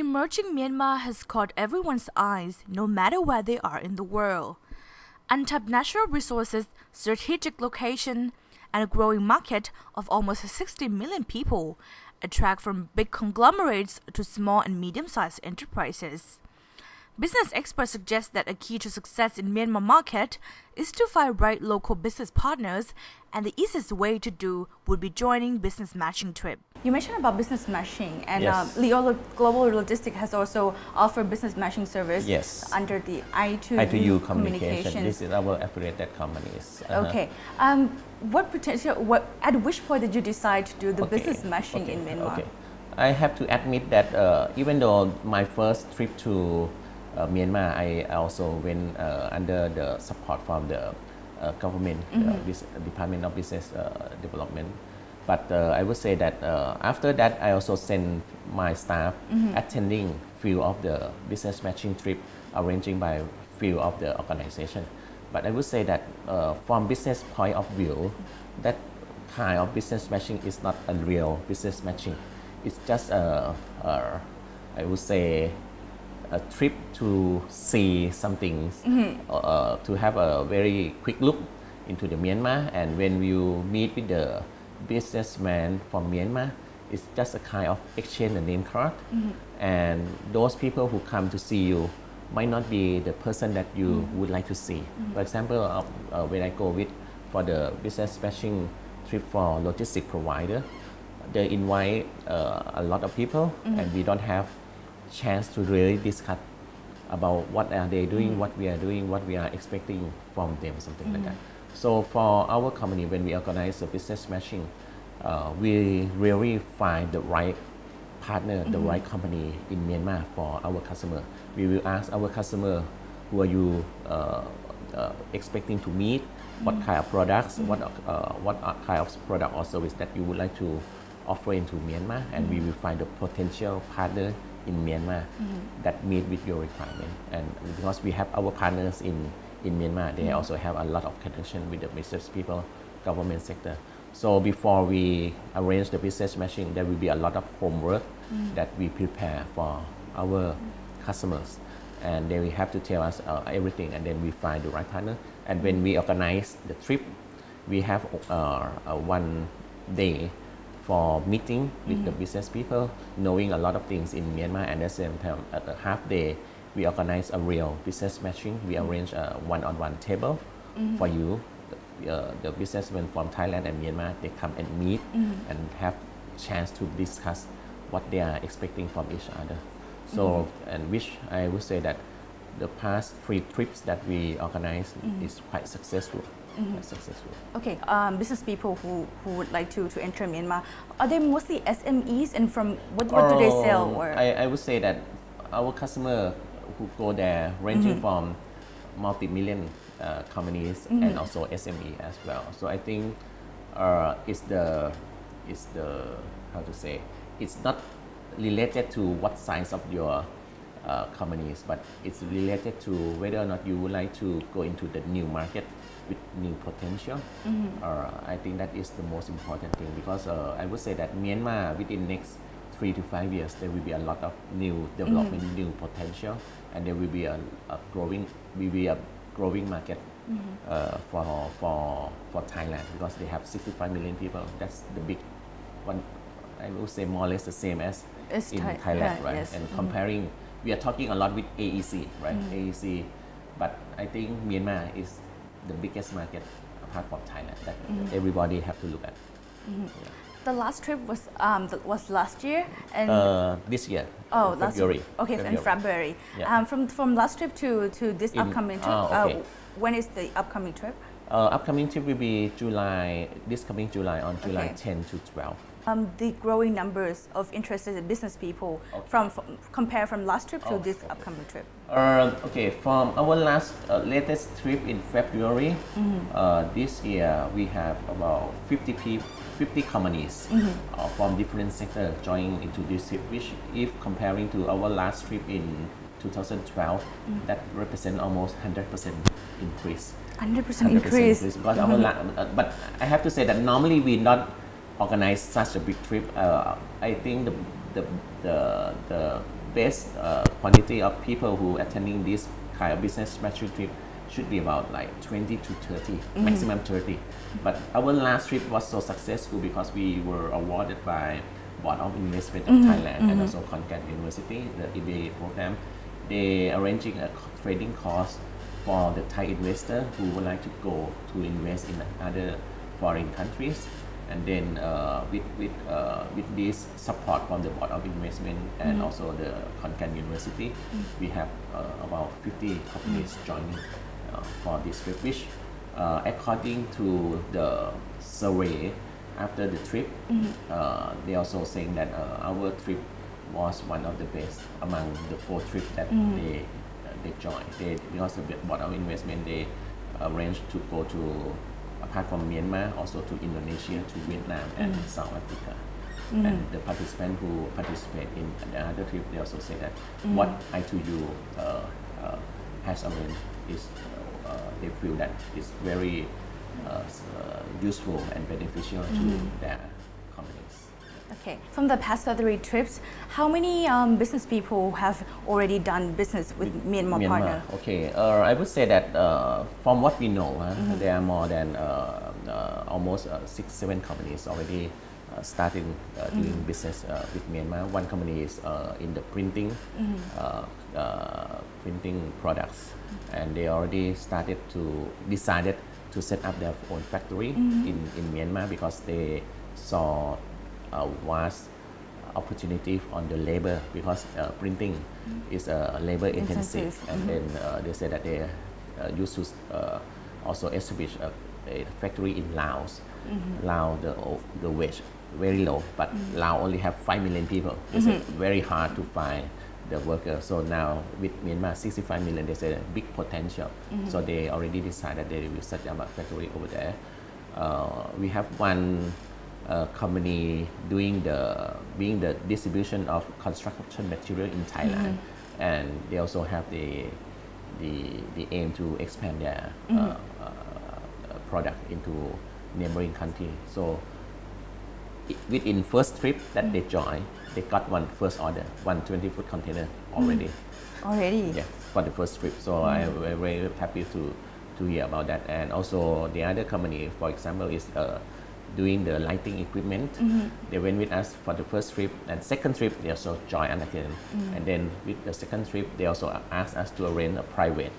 emerging Myanmar has caught everyone's eyes, no matter where they are in the world. Untapped natural resources, strategic location, and a growing market of almost 60 million people attract from big conglomerates to small and medium-sized enterprises. Business experts suggest that a key to success in Myanmar market is to find right local business partners, and the easiest way to do would be joining business matching trip. You mentioned about business matching, and Yes. Global Logistics has also offered business matching service under the I2U Communication. This is our affiliated companies. Okay. At which point did you decide to do the business matching in Myanmar? Okay. I have to admit that even though my first trip to Myanmar, I also went under the support from the government, Department of Business Development. But I would say that after that, I also sent my staff attending few of the business matching trip arranging by few of the organization. But I would say that from business point of view, that kind of business matching is not a real business matching. It's just I would say a trip to see something, to have a very quick look into the Myanmar. And when you meet with the businessman from Myanmar, it's just a kind of exchange a name card. And those people who come to see you might not be the person that you would like to see. For example, when I go for the business matching trip for logistic provider, they invite a lot of people, and we don't have chance to really discuss about what are they doing, what we are doing, what we are expecting from them, something like that. So for our company, when we organize a business matching, we really find the right partner, the right company in Myanmar for our customer. We will ask our customer, who are you expecting to meet, what kind of products, what kind of product or service that you would like to offer into Myanmar, and we will find a potential partner in Myanmar that meet with your requirement. And because we have our partners in Myanmar, they also have a lot of connection with the business people, government sector. So before we arrange the business matching, there will be a lot of homework that we prepare for our customers, and they will have to tell us everything, and then we find the right partner. And when we organize the trip, we have one day for meeting with the business people, knowing a lot of things in Myanmar, and at the same time, at the half day, we organize a real business matching. We arrange a one-on-one table for you. The businessmen from Thailand and Myanmar, they come and meet and have chance to discuss what they are expecting from each other. So, and which I would say that the past 3 trips that we organized is quite successful. Okay, business people who would like to enter Myanmar, are they mostly SMEs, and from what do they sell? Or? I would say that our customer who go there ranging from multi-million companies and also SME as well. So I think it's the how to say, it's not related to what size of your companies, but it's related to whether or not you would like to go into the new market with new potential. I think that is the most important thing, because I would say that Myanmar within next 3 to 5 years there will be a lot of new development, new potential, and there will be a growing market for Thailand, because they have 65 million people. That's the big one. I would say more or less the same as in Thailand, right? Yes. And comparing, we are talking a lot with AEC, right? AEC, but I think Myanmar is the biggest market apart from Thailand that everybody have to look at. The last trip was last year, and this year. Oh, February. Okay, February. in February. Yeah. From last trip to this upcoming trip. When is the upcoming trip? Upcoming trip will be July. This coming July, on July 10 to 12. The growing numbers of interested business people compare from last trip to this upcoming trip. From our latest trip in February, this year we have about 50 companies from different sectors joining into this trip, which if comparing to our last trip in 2012, that represents almost 100% increase. 100% increase. Because but I have to say that normally we not organize such a big trip. I think the best quantity of people who attending this kind of business matching trip should be about like 20 to 30, maximum 30. But our last trip was so successful because we were awarded by Board of Investment of Thailand and also Konkan University, the EBA program. They arranging a trading course for the Thai investor who would like to go to invest in other foreign countries. And then with this support from the Board of Investment and also the Konkan University, we have about 50 companies joining for this trip, which according to the survey after the trip, they also saying that our trip was one of the best among the 4 trips that they joined. Because of the Board of Investment, they arranged to go to, apart from Myanmar, also to Indonesia, to Vietnam, and South Africa. And the participants who participate in the other trip, they also say that what I2U has arranged is, they feel that it's very useful and beneficial to their companies. Okay, from the past 3 trips, how many business people have already done business with Myanmar partner? Okay, I would say that from what we know, there are more than almost 6-7 companies already starting doing business with Myanmar. One company is in the printing products, and they already decided to set up their own factory in Myanmar because they saw a vast opportunity on the labor, because printing is labor intensive. And then they said that they used to also establish a factory in Laos. Laos, the wage very low, but Laos only have 5 million people. It's very hard to find the workers. So now with Myanmar 65 million, they say big potential. So they already decided they will set up a factory over there. We have one company being the distribution of construction material in Thailand, and they also have the aim to expand their product into neighboring country. So within first trip that they joined, they got one first order, 120-foot container already. Already? Yeah, for the first trip. So I'm very happy to hear about that. And also the other company, for example, is doing the lighting equipment. They went with us for the first trip, and second trip they also joined us again. And then with the second trip, they also asked us to arrange a private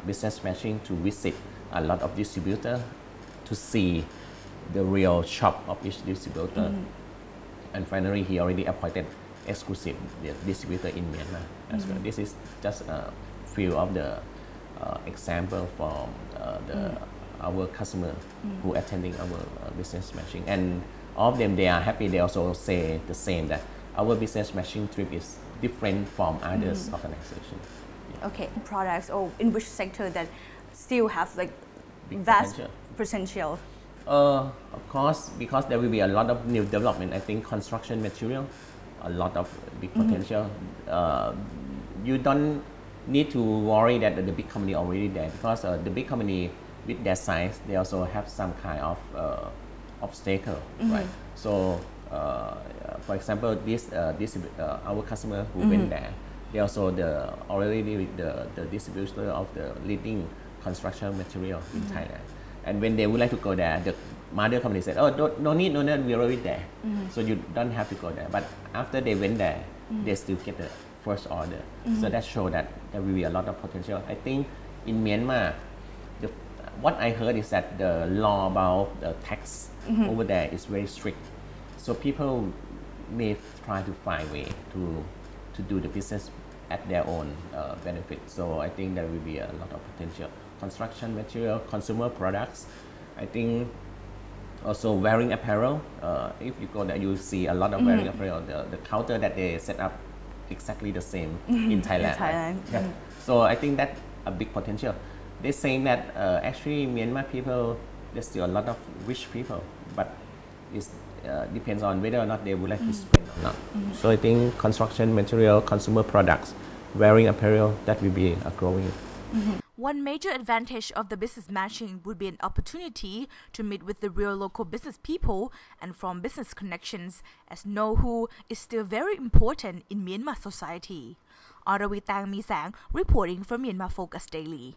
business matching to visit a lot of distributors to see the real shop of each distributor. And finally, he already appointed exclusive distributor in Myanmar as well. This is just a few of the example from our customer who attending our business matching, and all of them, they are happy. They also say the same, that our business matching trip is different from others organization. Yeah. Okay, products or in which sector that still have like Big vast potential? Of course, because there will be a lot of new development. I think construction material, a lot of big potential. You don't need to worry that the big company already there, because the big company with their size, they also have some kind of obstacle, right? So, for example, this our customer who went there, they also already the distributor of the leading construction material in Thailand. And when they would like to go there, the mother company said, "Oh, no need, we're already there, so you don't have to go there." But after they went there, they still get the first order. So that shows that there will be a lot of potential. I think in Myanmar, what I heard is that the law about the tax over there is very strict. So people may try to find a way to do the business at their own benefit. So I think there will be a lot of potential. Construction material, consumer products. I think also wearing apparel. If you go there, you see a lot of wearing apparel. The counter that they set up exactly the same in Thailand. Right? Yeah. So I think that's a big potential. They're saying that actually Myanmar people, there's still a lot of rich people, but it depends on whether or not they would like to spend or not. So I think construction material, consumer products, wearing apparel, that will be growing. One major advantage of the business matching would be an opportunity to meet with the real local business people and form business connections, as know-who is still very important in Myanmar society. Aravitang Misang reporting from Myanmar Focus Daily.